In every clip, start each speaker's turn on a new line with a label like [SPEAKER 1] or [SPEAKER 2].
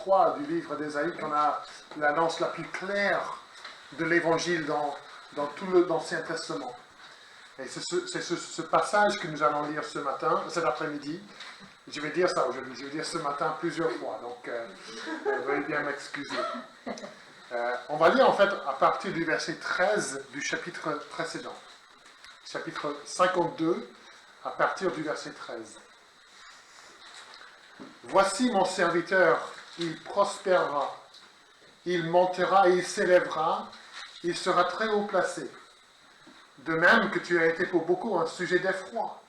[SPEAKER 1] 3 du livre d'Ésaïe qu'on a l'annonce la plus claire de l'Évangile dans tout l'Ancien Testament. Et c'est ce passage que nous allons lire cet après-midi. Je vais dire ça aujourd'hui, je vais dire ce matin plusieurs fois, donc veuillez bien m'excuser. On va lire en fait à partir du verset 13 du chapitre précédent. Chapitre 52, à partir du verset 13. Voici mon serviteur, il prospérera, il montera et il s'élèvera, il sera très haut placé. De même que tu as été pour beaucoup un sujet d'effroi,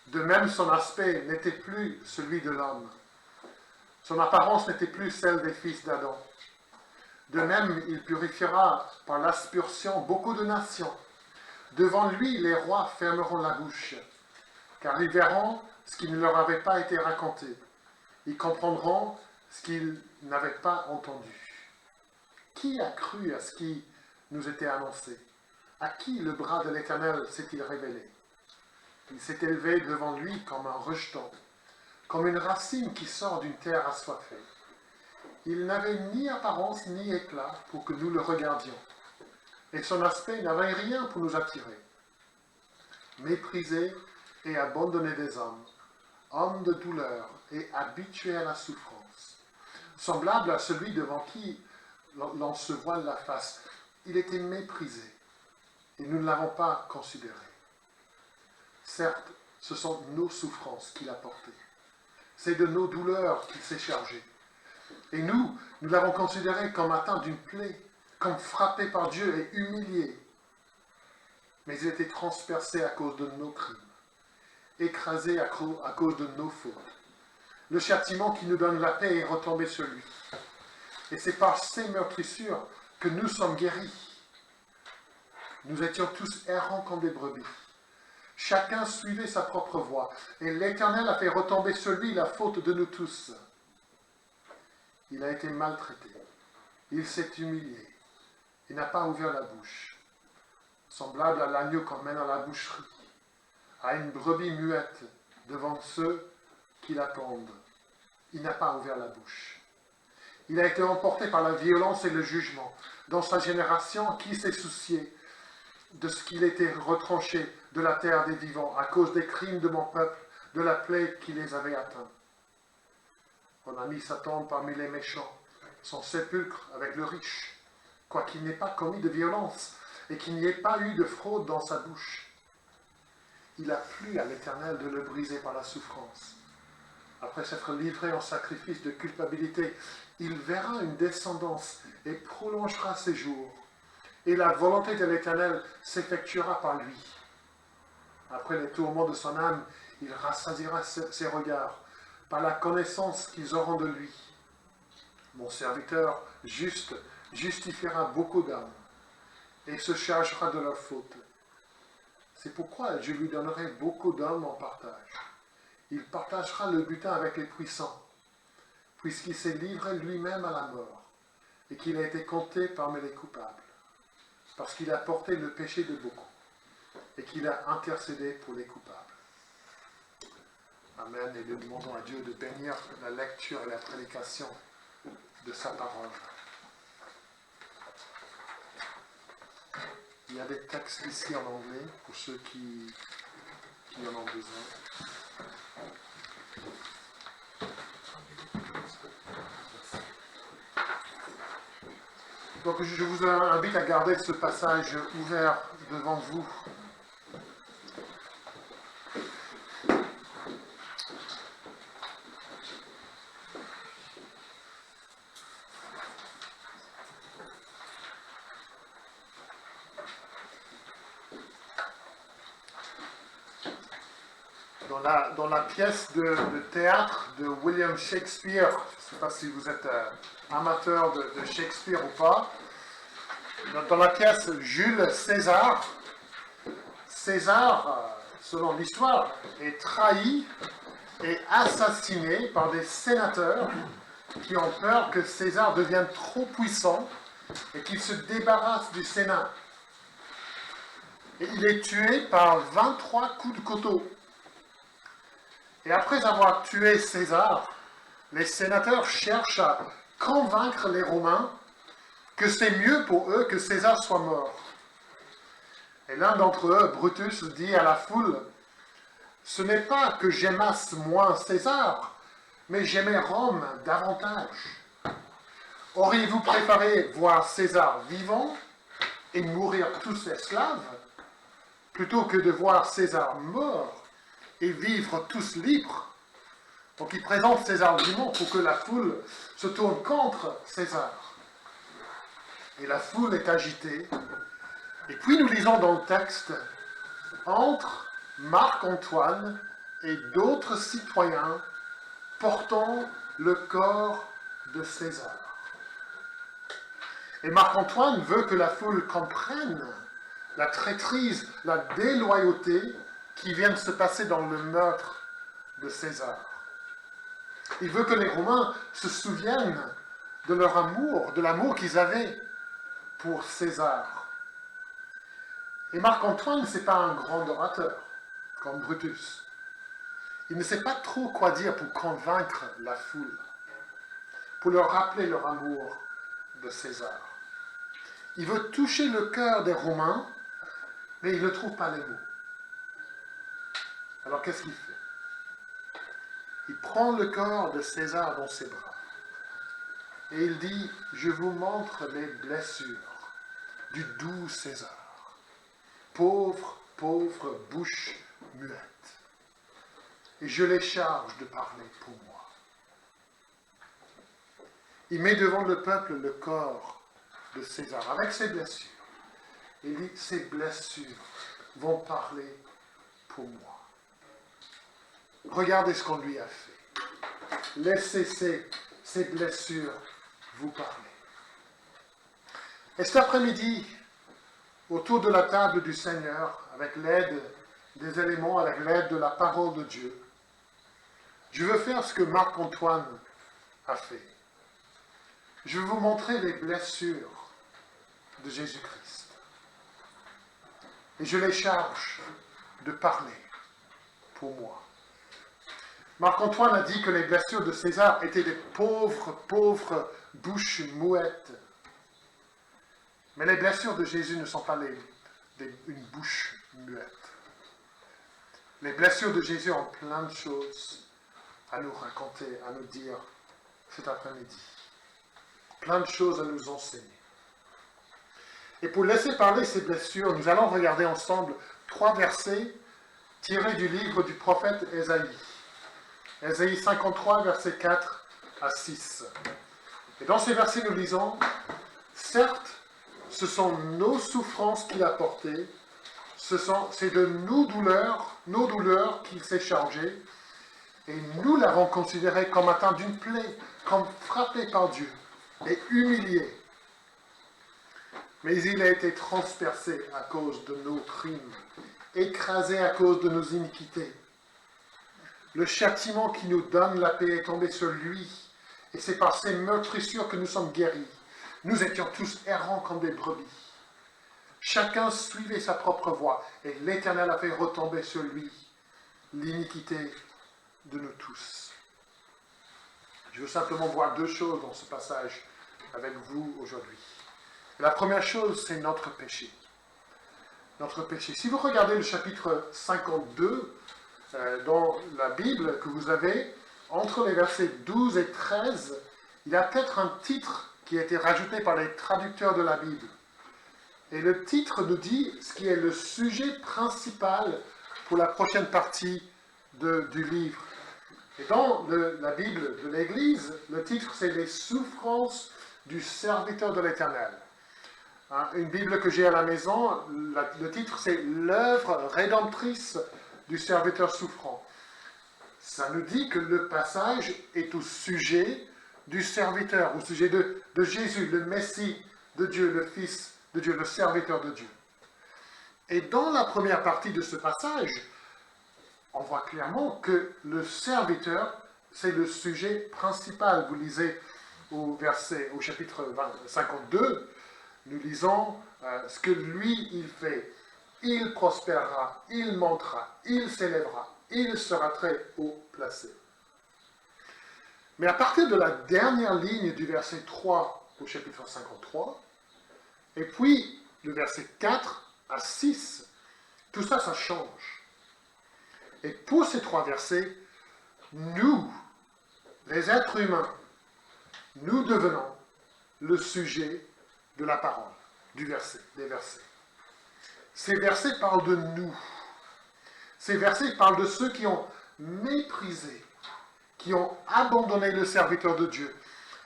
[SPEAKER 1] de même son aspect n'était plus celui de l'homme. Son apparence n'était plus celle des fils d'Adam. De même, il purifiera par l'aspersion beaucoup de nations. Devant lui, les rois fermeront la bouche, car ils verront ce qui ne leur avait pas été raconté. Ils comprendront ce qu'ils n'avaient pas entendu. Qui a cru à ce qui nous était annoncé? À qui le bras de l'Éternel s'est-il révélé? Il s'est élevé devant lui comme un rejeton, comme une racine qui sort d'une terre assoiffée. Il n'avait ni apparence ni éclat pour que nous le regardions, et son aspect n'avait rien pour nous attirer. Méprisé et abandonné des hommes, homme de douleur et habitué à la souffrance, semblable à celui devant qui l'on se voile la face, il était méprisé, et nous ne l'avons pas considéré. Certes, ce sont nos souffrances qu'il a portées. C'est de nos douleurs qu'il s'est chargé. Et nous l'avons considéré comme atteint d'une plaie, comme frappé par Dieu et humilié. Mais il était transpercé à cause de nos crimes, écrasé à cause de nos fautes. Le châtiment qui nous donne la paix est retombé sur lui. Et c'est par ces meurtrissures que nous sommes guéris. Nous étions tous errants comme des brebis. Chacun suivait sa propre voie, et l'Éternel a fait retomber sur lui la faute de nous tous. Il a été maltraité, il s'est humilié, il n'a pas ouvert la bouche, semblable à l'agneau qu'on mène à la boucherie, à une brebis muette devant ceux qui l'attendent. Il n'a pas ouvert la bouche. Il a été emporté par la violence et le jugement. Dans sa génération, qui s'est soucié de ce qu'il était retranché de la terre des vivants à cause des crimes de mon peuple, de la plaie qui les avait atteints? On a mis sa tombe parmi les méchants, son sépulcre avec le riche, quoiqu'il n'ait pas commis de violence et qu'il n'y ait pas eu de fraude dans sa bouche. Il a plu à l'Éternel de le briser par la souffrance. Après s'être livré en sacrifice de culpabilité, il verra une descendance et prolongera ses jours. Et la volonté de l'Éternel s'effectuera par lui. Après les tourments de son âme, il rassasiera ses regards par la connaissance qu'ils auront de lui. Mon serviteur juste justifiera beaucoup d'âmes et se chargera de leurs fautes. C'est pourquoi je lui donnerai beaucoup d'hommes en partage. Il partagera le butin avec les puissants, puisqu'il s'est livré lui-même à la mort et qu'il a été compté parmi les coupables, parce qu'il a porté le péché de beaucoup et qu'il a intercédé pour les coupables. Amen, et nous demandons à Dieu de bénir la lecture et la prédication de sa parole. Il y a des textes ici en anglais pour ceux qui en ont besoin. Donc je vous invite à garder ce passage ouvert devant vous. Dans la pièce de théâtre de William Shakespeare, je ne sais pas si vous êtes amateur de Shakespeare ou pas, dans la pièce Jules César, selon l'histoire, est trahi et assassiné par des sénateurs qui ont peur que César devienne trop puissant et qu'il se débarrasse du Sénat. Et il est tué par 23 coups de couteau. Et après avoir tué César, les sénateurs cherchent à convaincre les Romains que c'est mieux pour eux que César soit mort. Et l'un d'entre eux, Brutus, dit à la foule, « Ce n'est pas que j'aimasse moins César, mais j'aimais Rome davantage. Auriez-vous préféré voir César vivant et mourir tous esclaves, plutôt que de voir César mort et vivre tous libres ?» Donc il présente ces arguments pour que la foule se tourne contre César. Et la foule est agitée. Et puis nous lisons dans le texte, entre Marc-Antoine et d'autres citoyens portant le corps de César. Et Marc-Antoine veut que la foule comprenne la traîtrise, la déloyauté qui vient de se passer dans le meurtre de César. Il veut que les Romains se souviennent de leur amour, de l'amour qu'ils avaient pour César. Et Marc-Antoine, ce n'est pas un grand orateur, comme Brutus. Il ne sait pas trop quoi dire pour convaincre la foule, pour leur rappeler leur amour de César. Il veut toucher le cœur des Romains, mais il ne trouve pas les mots. Alors qu'est-ce qu'il fait? Il prend le corps de César dans ses bras et il dit, je vous montre les blessures du doux César. Pauvre, pauvre bouche muette. Et je les charge de parler pour moi. Il met devant le peuple le corps de César avec ses blessures. Il dit, ces blessures vont parler pour moi. Regardez ce qu'on lui a fait. Laissez ces blessures vous parler. Et cet après-midi, autour de la table du Seigneur, avec l'aide des éléments, avec l'aide de la parole de Dieu, je veux faire ce que Marc-Antoine a fait. Je veux vous montrer les blessures de Jésus-Christ. Et je les charge de parler pour moi. Marc-Antoine a dit que les blessures de César étaient des pauvres bouches muettes. Mais les blessures de Jésus ne sont pas une bouche muette. Les blessures de Jésus ont plein de choses à nous raconter, à nous dire cet après-midi. Plein de choses à nous enseigner. Et pour laisser parler ces blessures, nous allons regarder ensemble 3 versets tirés du livre du prophète Ésaïe. Ésaïe 53, versets 4 à 6. Et dans ces versets, nous lisons, « Certes, ce sont nos souffrances qu'il a portées, c'est de nos douleurs qu'il s'est chargé, et nous l'avons considéré comme atteint d'une plaie, comme frappé par Dieu et humilié. Mais il a été transpercé à cause de nos crimes, écrasé à cause de nos iniquités. Le châtiment qui nous donne la paix est tombé sur lui, et c'est par ses meurtrissures que nous sommes guéris. Nous étions tous errants comme des brebis. Chacun suivait sa propre voie, et l'Éternel a fait retomber sur lui l'iniquité de nous tous. » Je veux simplement voir 2 choses dans ce passage avec vous aujourd'hui. La première chose, c'est notre péché. Notre péché. Si vous regardez le chapitre 52, dans la Bible que vous avez, entre les versets 12 et 13, il y a peut-être un titre qui a été rajouté par les traducteurs de la Bible. Et le titre nous dit ce qui est le sujet principal pour la prochaine partie du livre. Et dans la Bible de l'Église, le titre c'est « Les souffrances du serviteur de l'Éternel ». Une Bible que j'ai à la maison, le titre c'est « L'œuvre rédemptrice du serviteur souffrant ». Ça nous dit que le passage est au sujet du serviteur, au sujet de Jésus, le Messie de Dieu, le Fils de Dieu, le serviteur de Dieu. Et dans la première partie de ce passage, on voit clairement que le serviteur, c'est le sujet principal. Vous lisez au chapitre 52, nous lisons ce que lui, il fait. Il prospérera, il montera, il s'élèvera, il sera très haut placé. Mais à partir de la dernière ligne du verset 3 au chapitre 53, et puis le verset 4 à 6, tout ça, ça change. Et pour ces 3 versets, nous, les êtres humains, nous devenons le sujet de la parole, des versets. Ces versets parlent de nous. Ces versets parlent de ceux qui ont méprisé, qui ont abandonné le serviteur de Dieu,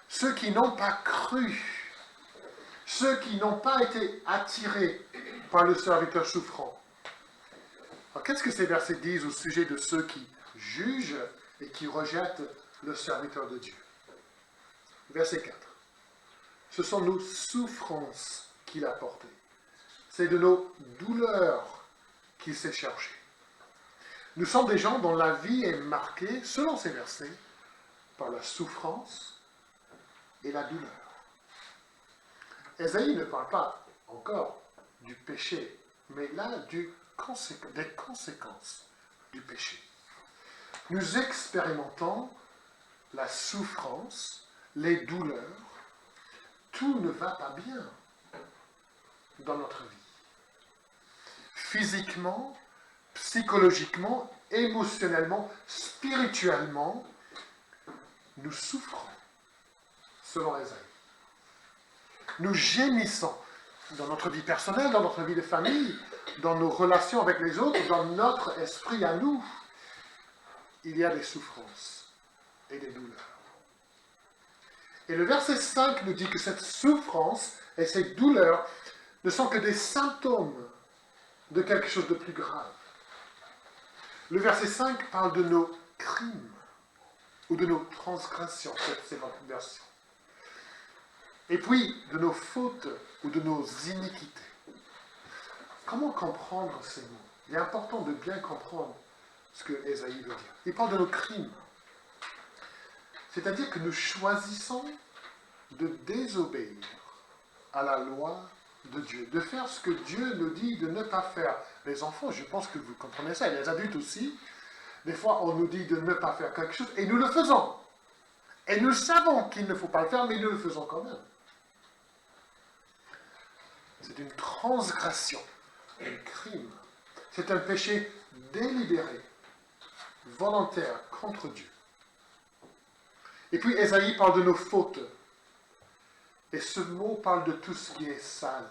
[SPEAKER 1] ceux qui n'ont pas cru, ceux qui n'ont pas été attirés par le serviteur souffrant. Alors, qu'est-ce que ces versets disent au sujet de ceux qui jugent et qui rejettent le serviteur de Dieu? Verset 4. Ce sont nos souffrances qu'il a portées. C'est de nos douleurs qu'il s'est chargé. Nous sommes des gens dont la vie est marquée, selon ces versets, par la souffrance et la douleur. Ésaïe ne parle pas encore du péché, mais là des conséquences du péché. Nous expérimentons la souffrance, les douleurs, tout ne va pas bien dans notre vie. Physiquement, psychologiquement, émotionnellement, spirituellement, nous souffrons, selon Ésaïe. Nous gémissons dans notre vie personnelle, dans notre vie de famille, dans nos relations avec les autres, dans notre esprit à nous. Il y a des souffrances et des douleurs. Et le verset 5 nous dit que cette souffrance et ces douleurs ne sont que des symptômes de quelque chose de plus grave. Le verset 5 parle de nos crimes ou de nos transgressions, c'est notre version. Et puis de nos fautes ou de nos iniquités. Comment comprendre ces mots? Il est important de bien comprendre ce que Ésaïe veut dire. Il parle de nos crimes. C'est-à-dire que nous choisissons de désobéir à la loi de Dieu, de faire ce que Dieu nous dit de ne pas faire. Les enfants, je pense que vous comprenez ça, et les adultes aussi, des fois on nous dit de ne pas faire quelque chose, et nous le faisons. Et nous savons qu'il ne faut pas le faire, mais nous le faisons quand même. C'est une transgression, un crime. C'est un péché délibéré, volontaire, contre Dieu. Et puis Ésaïe parle de nos fautes. Et ce mot parle de tout ce qui est sale,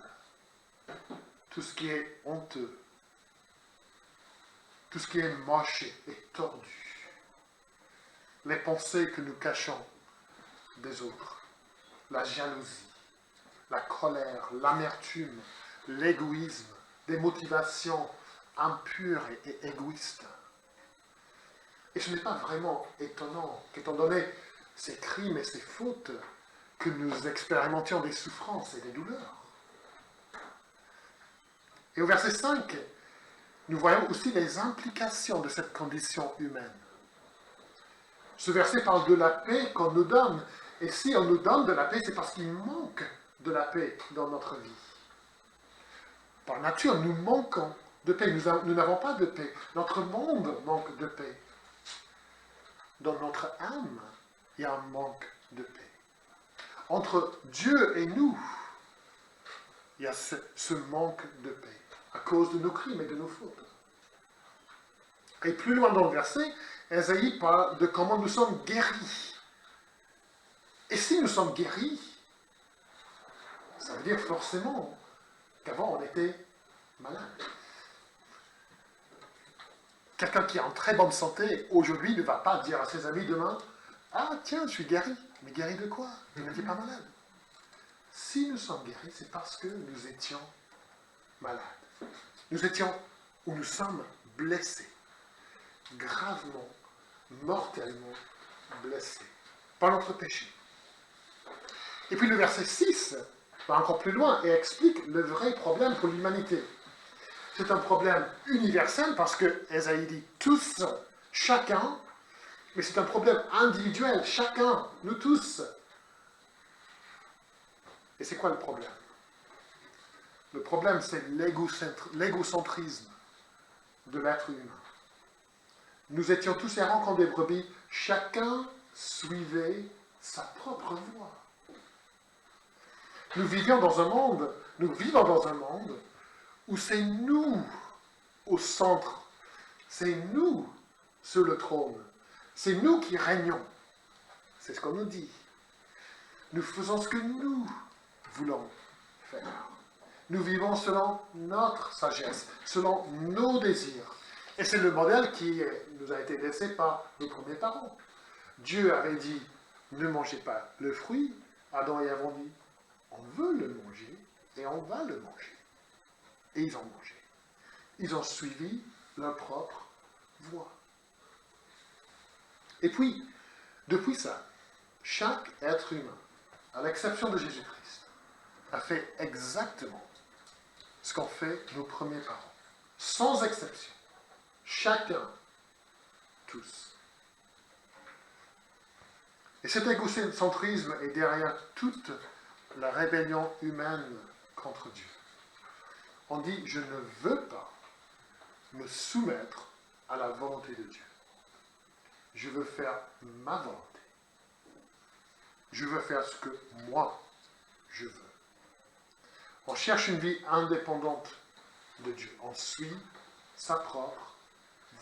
[SPEAKER 1] tout ce qui est honteux, tout ce qui est moche et tordu. Les pensées que nous cachons des autres, la jalousie, la colère, l'amertume, l'égoïsme, des motivations impures et égoïstes. Et ce n'est pas vraiment étonnant qu'étant donné ces crimes et ces fautes, que nous expérimentions des souffrances et des douleurs. Et au verset 5, nous voyons aussi les implications de cette condition humaine. Ce verset parle de la paix qu'on nous donne. Et si on nous donne de la paix, c'est parce qu'il manque de la paix dans notre vie. Par nature, nous manquons de paix. Nous n'avons pas de paix. Notre monde manque de paix. Dans notre âme, il y a un manque de paix. Entre Dieu et nous, il y a ce manque de paix, à cause de nos crimes et de nos fautes. Et plus loin dans le verset, Ésaïe parle de comment nous sommes guéris. Et si nous sommes guéris, ça veut dire forcément qu'avant on était malade. Quelqu'un qui est en très bonne santé, aujourd'hui, ne va pas dire à ses amis demain, « Ah tiens, je suis guéri. » Mais guéri de quoi? Il n'était pas malade. Si nous sommes guéris, c'est parce que nous étions malades. Nous étions ou nous sommes blessés. Gravement, mortellement blessés par notre péché. Et puis le verset 6 va encore plus loin et explique le vrai problème pour l'humanité. C'est un problème universel parce que Ésaïe dit tous, chacun, mais c'est un problème individuel, chacun, nous tous. Et c'est quoi le problème? Le problème, c'est l'égocentrisme de l'être humain. Nous étions tous errants comme des brebis, chacun suivait sa propre voie. Nous vivons dans un monde où c'est nous au centre, c'est nous sur le trône, c'est nous qui régnons. C'est ce qu'on nous dit. Nous faisons ce que nous voulons faire. Nous vivons selon notre sagesse, selon nos désirs. Et c'est le modèle qui nous a été laissé par nos premiers parents. Dieu avait dit, ne mangez pas le fruit. Adam et Ève ont dit, on veut le manger et on va le manger. Et ils ont mangé. Ils ont suivi leur propre voie. Et puis, depuis ça, chaque être humain, à l'exception de Jésus-Christ, a fait exactement ce qu'ont fait nos premiers parents. Sans exception. Chacun. Tous. Et cet égocentrisme est derrière toute la rébellion humaine contre Dieu. On dit, je ne veux pas me soumettre à la volonté de Dieu. Je veux faire ma volonté. Je veux faire ce que moi, je veux. On cherche une vie indépendante de Dieu. On suit sa propre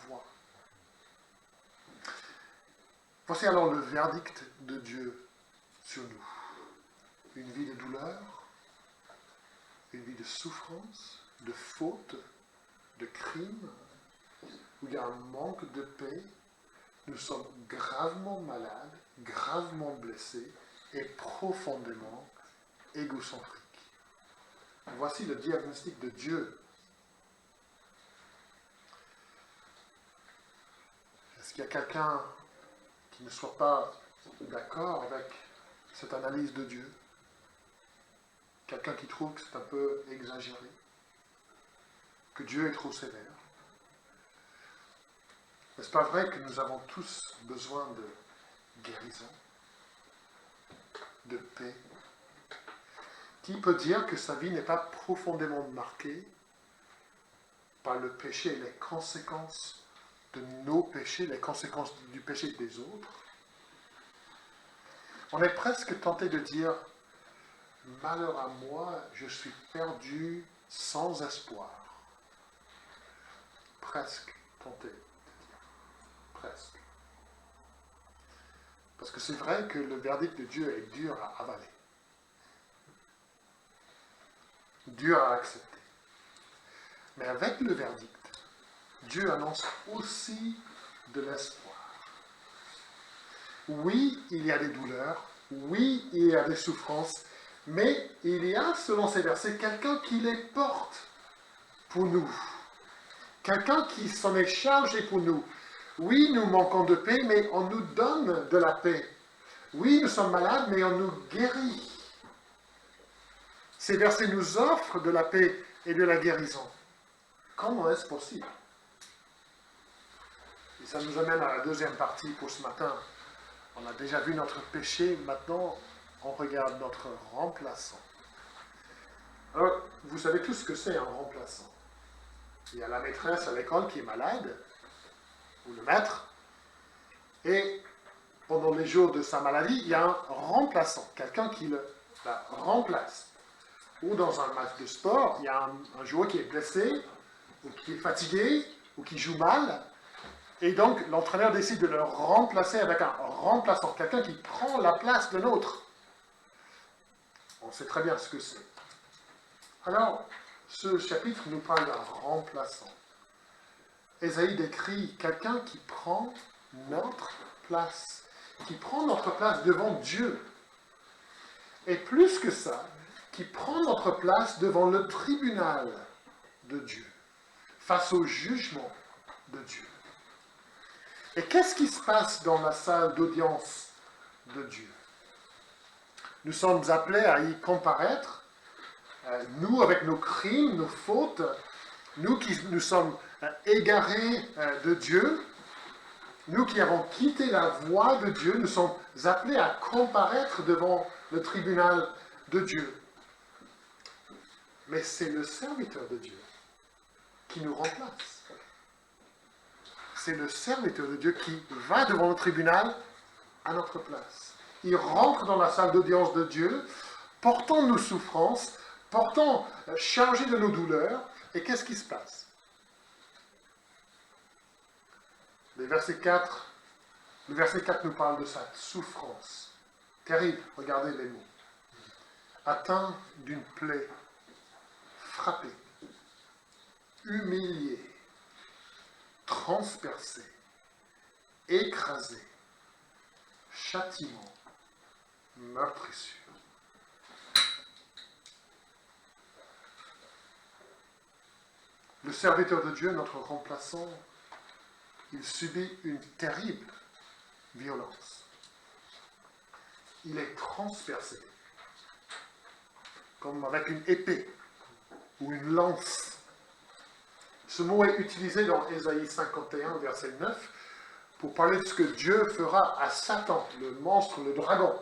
[SPEAKER 1] voie. Voici alors le verdict de Dieu sur nous. Une vie de douleur, une vie de souffrance, de faute, de crime, où il y a un manque de paix. Nous sommes gravement malades, gravement blessés et profondément égocentriques. Voici le diagnostic de Dieu. Est-ce qu'il y a quelqu'un qui ne soit pas d'accord avec cette analyse de Dieu? Quelqu'un qui trouve que c'est un peu exagéré? Que Dieu est trop sévère? N'est-ce pas vrai que nous avons tous besoin de guérison, de paix? Qui peut dire que sa vie n'est pas profondément marquée par le péché et les conséquences de nos péchés, les conséquences du péché des autres? On est presque tenté de dire, malheur à moi, je suis perdu sans espoir. Presque tenté. Presque. Parce que c'est vrai que le verdict de Dieu est dur à avaler. Dur à accepter. Mais avec le verdict, Dieu annonce aussi de l'espoir. Oui, il y a des douleurs, oui, il y a des souffrances, mais il y a, selon ces versets, quelqu'un qui les porte pour nous. Quelqu'un qui s'en est chargé pour nous. Oui, nous manquons de paix, mais on nous donne de la paix. Oui, nous sommes malades, mais on nous guérit. Ces versets nous offrent de la paix et de la guérison. Comment est-ce possible? Et ça nous amène à la deuxième partie pour ce matin. On a déjà vu notre péché, maintenant on regarde notre remplaçant. Alors, vous savez tous ce que c'est un remplaçant. Il y a la maîtresse à l'école qui est malade, ou le maître, et pendant les jours de sa maladie, il y a un remplaçant, quelqu'un qui la remplace. Ou dans un match de sport, il y a un joueur qui est blessé, ou qui est fatigué, ou qui joue mal, et donc l'entraîneur décide de le remplacer avec un remplaçant, quelqu'un qui prend la place de l'autre. On sait très bien ce que c'est. Alors, ce chapitre nous parle d'un remplaçant. Ésaïe décrit quelqu'un qui prend notre place, qui prend notre place devant Dieu. Et plus que ça, qui prend notre place devant le tribunal de Dieu, face au jugement de Dieu. Et qu'est-ce qui se passe dans la salle d'audience de Dieu? Nous sommes appelés à y comparaître, nous avec nos crimes, nos fautes, nous qui nous sommes égarés de Dieu, nous qui avons quitté la voie de Dieu, nous sommes appelés à comparaître devant le tribunal de Dieu. Mais c'est le serviteur de Dieu qui nous remplace. C'est le serviteur de Dieu qui va devant le tribunal à notre place. Il rentre dans la salle d'audience de Dieu, portant nos souffrances, chargé de nos douleurs. Et qu'est-ce qui se passe? Le verset 4 nous parle de sa souffrance. Terrible, regardez les mots. Atteint d'une plaie, frappé, humilié, transpercé, écrasé, châtiment, meurtrissure. Le serviteur de Dieu, notre remplaçant, il subit une terrible violence. Il est transpercé, comme avec une épée ou une lance. Ce mot est utilisé dans Ésaïe 51, verset 9, pour parler de ce que Dieu fera à Satan, le monstre, le dragon.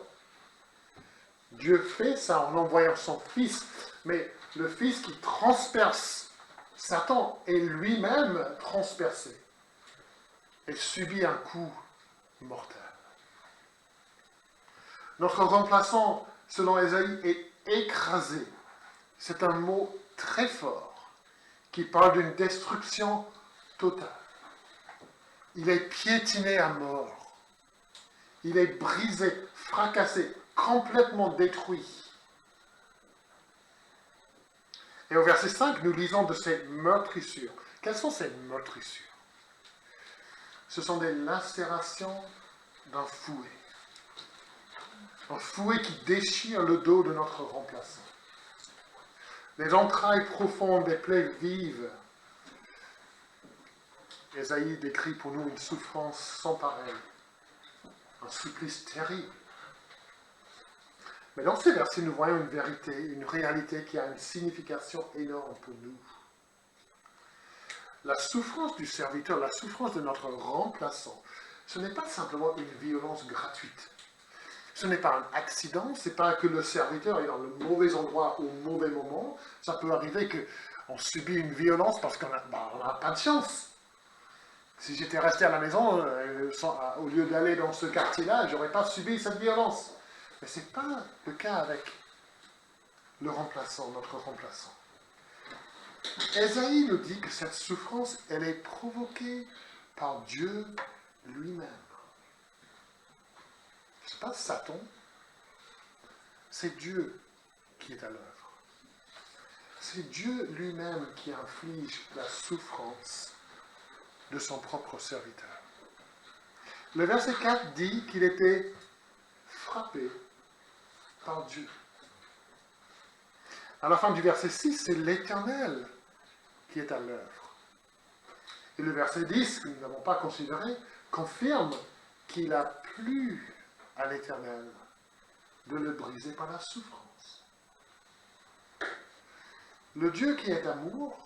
[SPEAKER 1] Dieu fait ça en envoyant son Fils, mais le Fils qui transperce Satan est lui-même transpercé et subit un coup mortel. Notre remplaçant, selon Ésaïe, est écrasé. C'est un mot très fort qui parle d'une destruction totale. Il est piétiné à mort. Il est brisé, fracassé, complètement détruit. Et au verset 5, nous lisons de ces meurtrissures. Quelles sont ces meurtrissures? Ce sont des lacérations d'un fouet. Un fouet qui déchire le dos de notre remplaçant. Les entrailles profondes, des plaies vives. Ésaïe décrit pour nous une souffrance sans pareille. Un supplice terrible. Mais dans ces versets, nous voyons une vérité, une réalité qui a une signification énorme pour nous. La souffrance du serviteur, la souffrance de notre remplaçant, ce n'est pas simplement une violence gratuite. Ce n'est pas un accident, ce n'est pas que le serviteur est dans le mauvais endroit au mauvais moment. Ça peut arriver qu'on subit une violence parce qu'on n'a pas de chance. Si j'étais resté à la maison, au lieu d'aller dans ce quartier-là, je n'aurais pas subi cette violence. Mais ce n'est pas le cas avec le remplaçant, notre remplaçant. Ésaïe nous dit que cette souffrance, elle est provoquée par Dieu lui-même. Ce n'est pas Satan, c'est Dieu qui est à l'œuvre. C'est Dieu lui-même qui inflige la souffrance de son propre serviteur. Le verset 4 dit qu'il était frappé par Dieu. À la fin du verset 6, c'est l'Éternel qui est à l'œuvre. Et le verset 10, que nous n'avons pas considéré, confirme qu'il a plu à l'Éternel de le briser par la souffrance. Le Dieu qui est amour,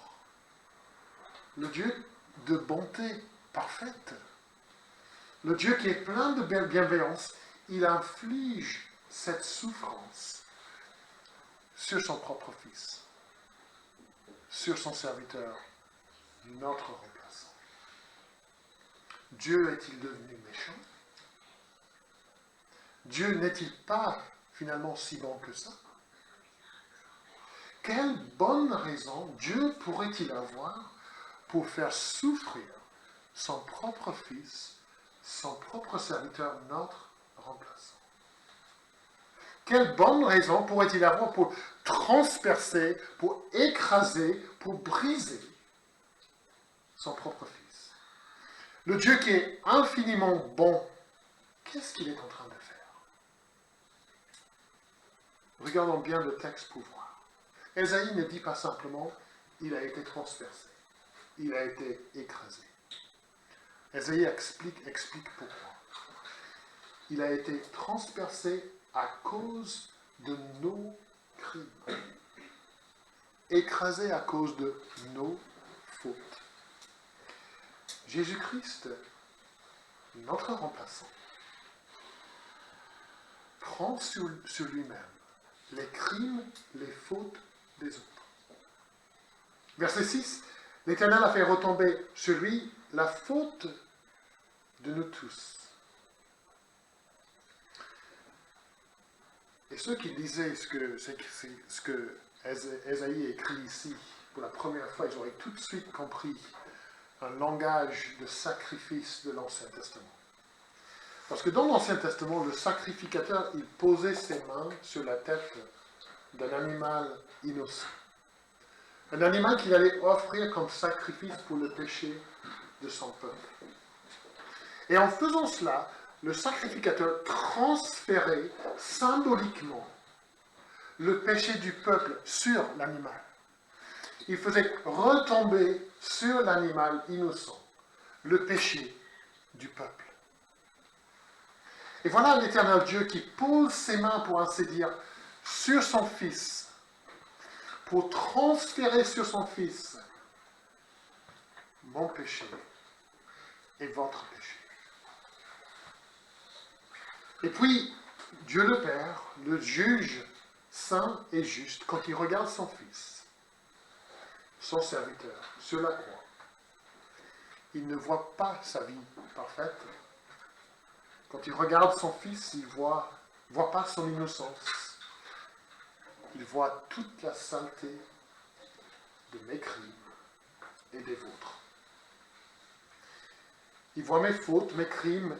[SPEAKER 1] le Dieu de bonté parfaite, le Dieu qui est plein de bienveillance, il inflige cette souffrance sur son propre Fils, sur son serviteur, notre remplaçant. Dieu est-il devenu méchant? Dieu n'est-il pas finalement si bon que ça? Quelle bonne raison Dieu pourrait-il avoir pour faire souffrir son propre Fils, son propre serviteur, notre remplaçant? Quelle bonne raison pourrait-il avoir pour transpercer, pour écraser, pour briser son propre Fils? Le Dieu qui est infiniment bon, qu'est-ce qu'il est en train de faire? Regardons bien le texte pour voir. Ésaïe ne dit pas simplement « il a été transpercé », « il a été écrasé ». Ésaïe explique pourquoi. Il a été transpercé à cause de nos crimes, écrasé à cause de nos fautes. Jésus-Christ, notre remplaçant, prend sur lui-même les crimes, les fautes des autres. Verset 6, l'Éternel a fait retomber sur lui la faute de nous tous. Et ceux qui lisaient ce que Ésaïe écrit ici, pour la première fois, ils auraient tout de suite compris un langage de sacrifice de l'Ancien Testament. Parce que dans l'Ancien Testament, le sacrificateur, il posait ses mains sur la tête d'un animal innocent. Un animal qu'il allait offrir comme sacrifice pour le péché de son peuple. Et en faisant cela, le sacrificateur transférait symboliquement le péché du peuple sur l'animal. Il faisait retomber sur l'animal innocent le péché du peuple. Et voilà l'Éternel Dieu qui pose ses mains, pour ainsi dire, sur son Fils, pour transférer sur son Fils mon péché et votre péché. Et puis, Dieu le Père, le juge saint et juste, quand il regarde son Fils, son serviteur, sur la croix, il ne voit pas sa vie parfaite. Quand il regarde son Fils, il ne voit pas son innocence. Il voit toute la saleté de mes crimes et des vôtres. Il voit mes fautes, mes crimes,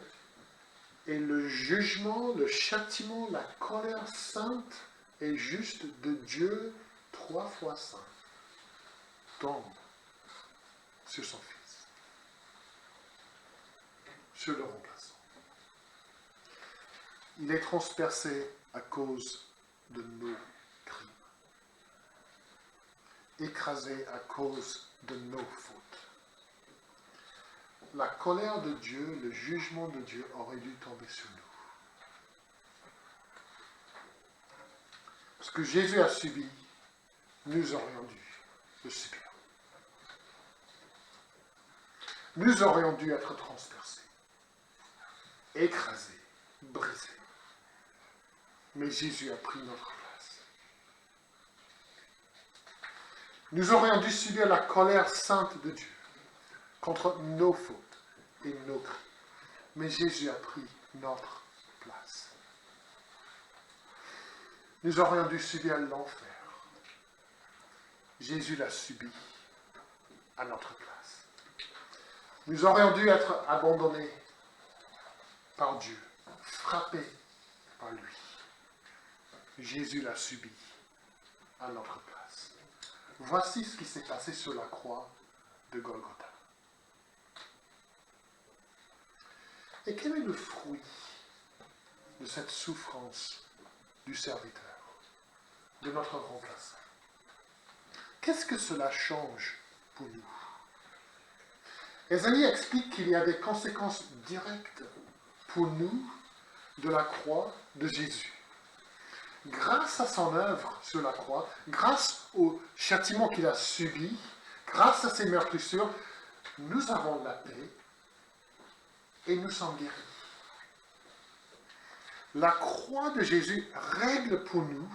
[SPEAKER 1] et le jugement, le châtiment, la colère sainte et juste de Dieu, 3 fois saint, tombe sur son Fils, sur le remplaçant. Il est transpercé à cause de nos crimes, écrasé à cause de nos fautes. La colère de Dieu, le jugement de Dieu aurait dû tomber sur nous. Ce que Jésus a subi, nous aurions dû le subir. Nous aurions dû être transpercés, écrasés, brisés. Mais Jésus a pris notre place. Nous aurions dû subir la colère sainte de Dieu contre nos fautes et nos crimes. Mais Jésus a pris notre place. Nous aurions dû subir l'enfer. Jésus l'a subi à notre place. Nous aurions dû être abandonnés par Dieu, frappés par lui. Jésus l'a subi à notre place. Voici ce qui s'est passé sur la croix de Golgotha. Et quel est le fruit de cette souffrance du serviteur, de notre remplaçant? Qu'est-ce que cela change pour nous? Ésaïe explique qu'il y a des conséquences directes pour nous de la croix de Jésus. Grâce à son œuvre sur la croix, grâce au châtiment qu'il a subi, grâce à ses meurtrissures, nous avons la paix et nous sommes guéris. La croix de Jésus règle pour nous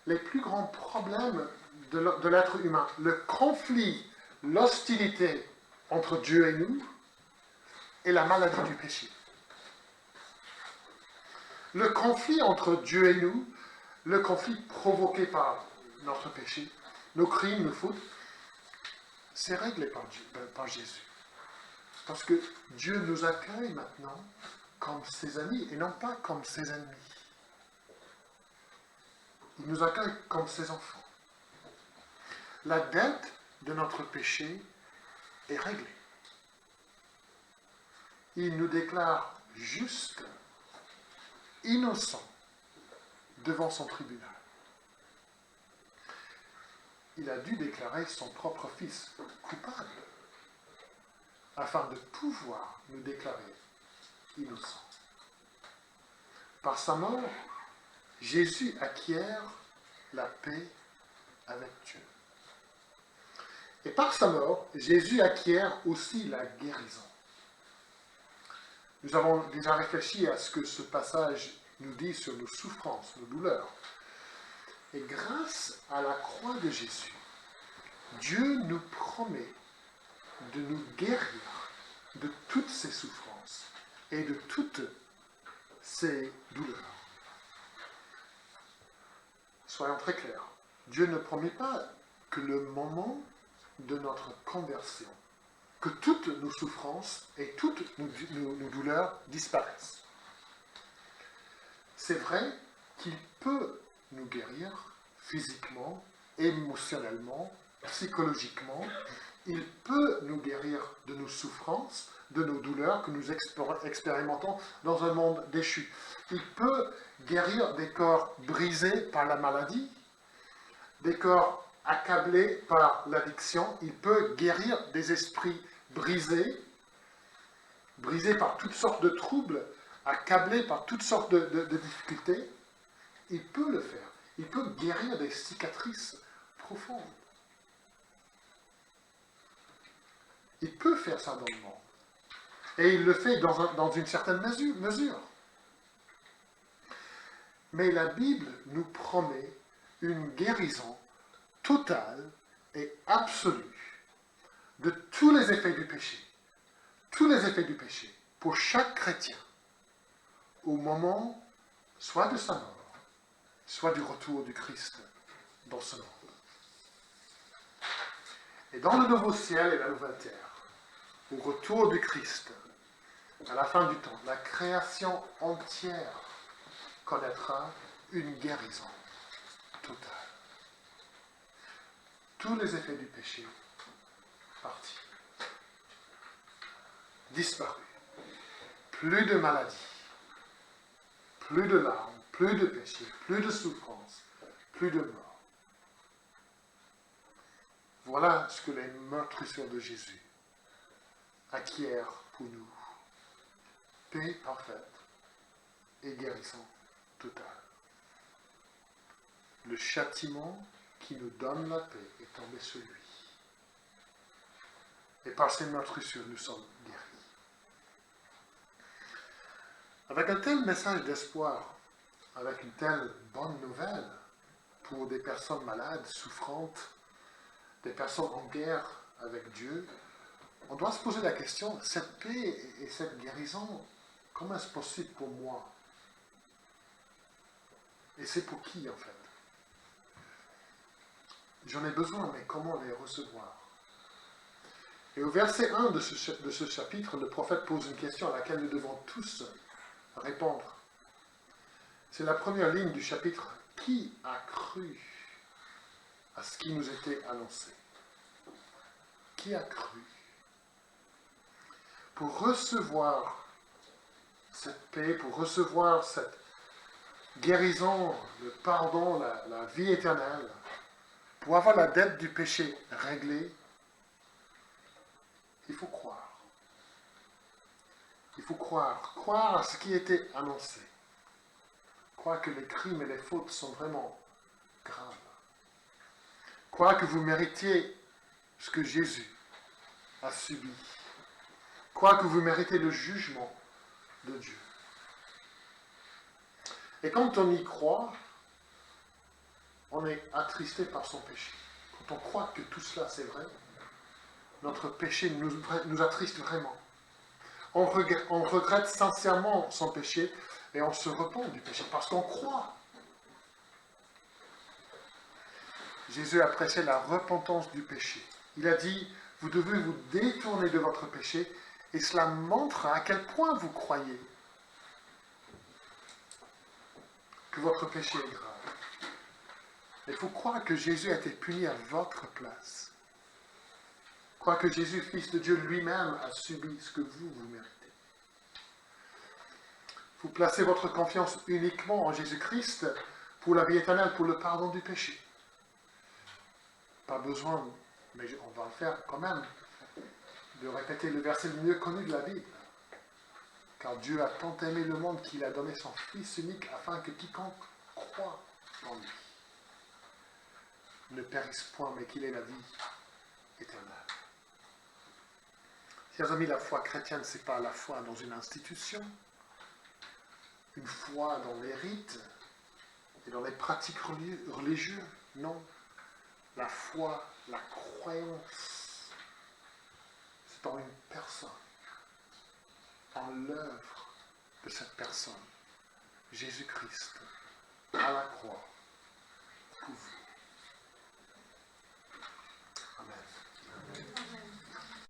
[SPEAKER 1] les plus grands problèmes de l'être humain. Le conflit, l'hostilité entre Dieu et nous, et la maladie du péché. Le conflit entre Dieu et nous, le conflit provoqué par notre péché, nos crimes, nos fautes, c'est réglé par Jésus. Parce que Dieu nous accueille maintenant comme ses amis et non pas comme ses ennemis. Il nous accueille comme ses enfants. La dette de notre péché est réglée. Il nous déclare justes, innocents, devant son tribunal. Il a dû déclarer son propre fils coupable, afin de pouvoir nous déclarer innocents. Par sa mort, Jésus acquiert la paix avec Dieu. Et par sa mort, Jésus acquiert aussi la guérison. Nous avons déjà réfléchi à ce que ce passage nous dit sur nos souffrances, nos douleurs. Et grâce à la croix de Jésus, Dieu nous promet de nous guérir de toutes ces souffrances et de toutes ces douleurs. soyons très clairs, Dieu ne promet pas que le moment de notre conversion, que toutes nos souffrances et toutes nos douleurs disparaissent. C'est vrai qu'il peut nous guérir physiquement, émotionnellement, psychologiquement. Il peut nous guérir de nos souffrances, de nos douleurs que nous expérimentons dans un monde déchu. Il peut guérir des corps brisés par la maladie, des corps accablés par l'addiction. Il peut guérir des esprits brisés par toutes sortes de troubles, accablés par toutes sortes de difficultés. Il peut le faire. Il peut guérir des cicatrices profondes. Il peut faire ça dans le monde. Et il le fait dans une certaine mesure. Mais la Bible nous promet une guérison totale et absolue de tous les effets du péché. Tous les effets du péché pour chaque chrétien au moment soit de sa mort, soit du retour du Christ dans ce monde. Et dans le nouveau ciel et la nouvelle terre, au retour du Christ, à la fin du temps, la création entière connaîtra une guérison totale. Tous les effets du péché partis, disparus. Plus de maladies, plus de larmes, plus de péché, plus de souffrance, plus de mort. Voilà ce que les meurtrisseurs de Jésus acquièrent pour nous. Paix parfaite et guérison totale. Le châtiment qui nous donne la paix est tombé sur lui. Et par ces meurtrissures, nous sommes guéris. Avec un tel message d'espoir, avec une telle bonne nouvelle pour des personnes malades, souffrantes, des personnes en guerre avec Dieu, on doit se poser la question, cette paix et cette guérison, comment est-ce possible pour moi? Et c'est pour qui en fait? J'en ai besoin, mais comment les recevoir? Et au verset 1 de ce chapitre, le prophète pose une question à laquelle nous devons tous répondre. C'est la première ligne du chapitre. Qui a cru à ce qui nous était annoncé? Qui a cru? Pour recevoir cette paix, pour recevoir cette guérison, le pardon, la vie éternelle, pour avoir la dette du péché réglée, il faut croire. Il faut croire à ce qui était annoncé. Croire que les crimes et les fautes sont vraiment graves. Croire que vous méritiez ce que Jésus a subi. Croire que vous méritez le jugement de Dieu. Et quand on y croit, on est attristé par son péché. Quand on croit que tout cela c'est vrai, notre péché nous attriste vraiment. On regrette sincèrement son péché et on se repent du péché parce qu'on croit. Jésus a prêché la repentance du péché. Il a dit, vous devez vous détourner de votre péché et cela montre à quel point vous croyez que votre péché est grave. Il faut croire que Jésus a été puni à votre place. Croire que Jésus, Fils de Dieu lui-même, a subi ce que vous méritez. Vous placez votre confiance uniquement en Jésus-Christ pour la vie éternelle, pour le pardon du péché. Pas besoin, mais on va le faire quand même, de répéter le verset le mieux connu de la Bible. Car Dieu a tant aimé le monde qu'il a donné son Fils unique afin que quiconque croit en lui ne périsse point, mais qu'il ait la vie éternelle. Chers amis, la foi chrétienne, ce n'est pas la foi dans une institution, une foi dans les rites et dans les pratiques religieuses. Non. La foi, la croyance, c'est en une personne, en l'œuvre de cette personne, Jésus-Christ, à la croix,